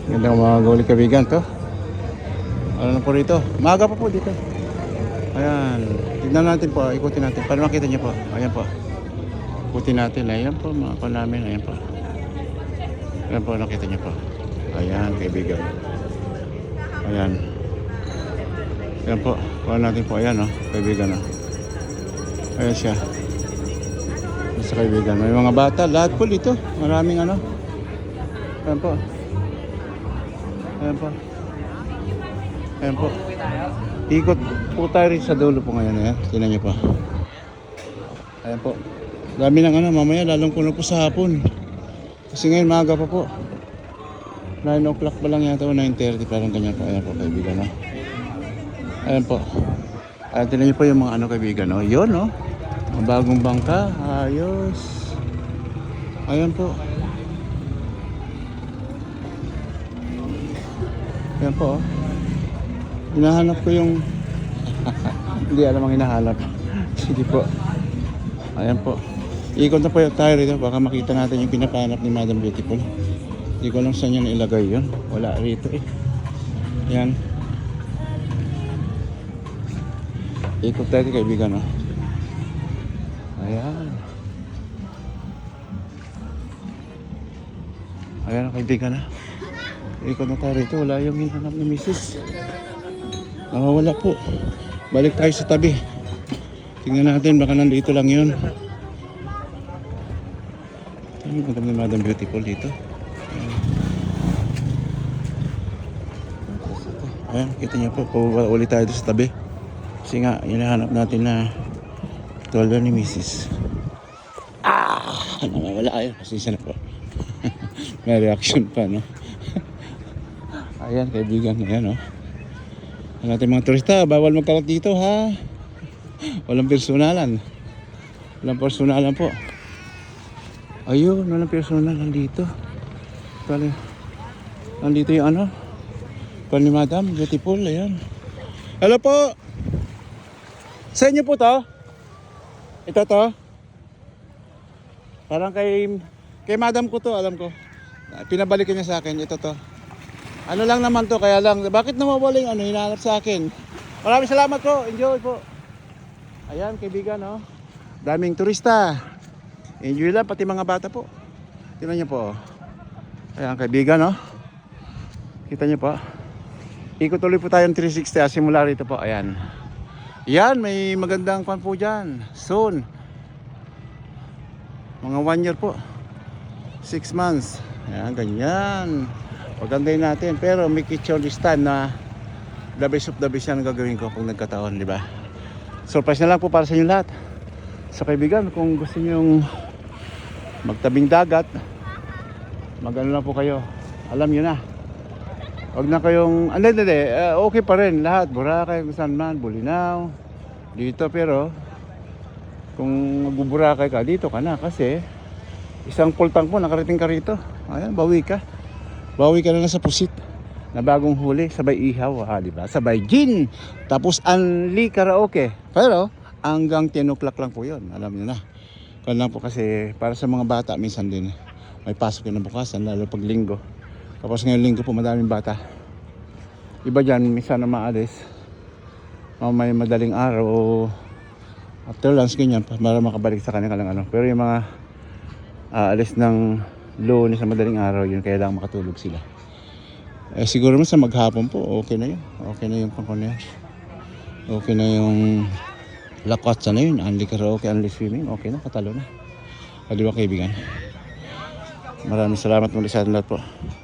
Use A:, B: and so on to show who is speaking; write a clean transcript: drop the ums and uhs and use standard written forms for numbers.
A: Gandang mga guli kaibigan to. Ano na po rito? Maaga pa po dito. Ayan. Tignan natin po. Ikutin natin. Para makita niyo po. Ayan po. Ikutin natin. Ayan po mga namin. Ayan po. Ayan po. Nakita niyo po. Ayan kaibigan. Ayan. Ayan po. Kuha natin po. Ayan o. Kaibigan o. Ayan siya. Sa kaibigan. May mga bata. Lahat po dito. Maraming ano. Ayan po. Ayan po. Ayan po. Ikot po tayo rin sa dulo po ngayon. Ayan. Tingnan nyo po. Ayan po. Dami ng ano. Mamaya lalong puno po sa hapon. Kasi ngayon maaga pa po. 9 o'clock pa lang yata o 9:30. Parang ganyan po. Ayan po kaibigan. No? Ayan po. Ayan tingnan nyo po yung mga ano kaibigan. No? Yun no. Ang bagong bangka. Ayos. Ayan po. Ayan po. Hinahanap ko yung hindi alam ang hinahanap. Sige po. Ayan po. Ikot na po yung tayo rito. Baka makita natin yung pinapanap ni Madam Beautiful. Hindi ko lang saan yun ilagay yun. Wala rito eh. Ayan. Ikot tayo kaibigan. Oh. Ayan. Ayan kaibigan. Ikot na tayo rito. Wala yung hinahanap ni Mrs. Wala po. Balik tayo sa tabi. Tingnan natin. Baka nandito lang yun. Ang ganda ni Madam Beautiful dito. Ayan. Kita niyo po. Pababa ulit tayo sa tabi. Kasi nga, hinahanap natin na tolda ni Mrs. Nawawala ayun. Pasensya na po. May reaction pa, no? Ayan, kaibigan. Ayan, oh. Ang ating mga turista, bawal magkalat dito, ha? Walang personalan. Walang personalan po. Ayun, walang personalan dito. Kali, nandito yung ano? Kali Madam Beautiful, ayan. Hello po! Sa inyo po to? Ito to? Parang kay Madam ko to, alam ko. Pinabalikan niya sa akin, ito to. Ano lang naman to, kaya lang, bakit nawawala yung ano, hinahanap sa akin? Maraming salamat po, enjoy po. Ayan, kaibigan, no? Daming turista. Enjoy lang, pati mga bata po. Tingnan niyo po. Ayan, kaibigan, no? Kita niyo po. Ikot ulit po tayo ng 360, simula rito po, ayan. Ayan, may magandang pan po dyan. Soon. Mga 1 year po. 6 months. Ayan, ganyan. Pagandahin natin, pero may kitchen this time na the best of the best yan ang gagawin ko pag nagkataon, di ba? Surprise na lang po para sa inyo lahat. Sa kaibigan, kung gusto niyo yung magtabing dagat, magano lang po kayo. Alam niyo na. Huwag na kayong, okay pa rin lahat. Boracay, kung saan man, Bulinaw, dito, pero kung magbuburakay ka, dito ka na kasi isang pultang po, nakarating ka rito. Ayan, bawi ka. Bawi ka na sa pusit na bagong huli, sabay ihaw, diba? Sabay gin, tapos unli karaoke. Pero hanggang 10 o'clock lang po yun, alam niyo na. Kaya lang po kasi para sa mga bata minsan din may pasok yun na bukasan, lalo pag linggo. Tapos ngayong linggo po madaming bata. Iba dyan, minsan na maalis. May madaling araw o after lunch ganyan para makabalik sa kanilang ano. Pero yung mga alis ng Lunes sa madaling araw yun, kaya lang makatulog sila. Siguro naman sa maghapon po, okay na yun. Okay na yung pangkon na yun. Okay na yung lakotsa na yun. Unli karaoke, unli swimming. Okay na, katalo na. Kaliwa kaibigan. Maraming salamat muli sa atin lahat po.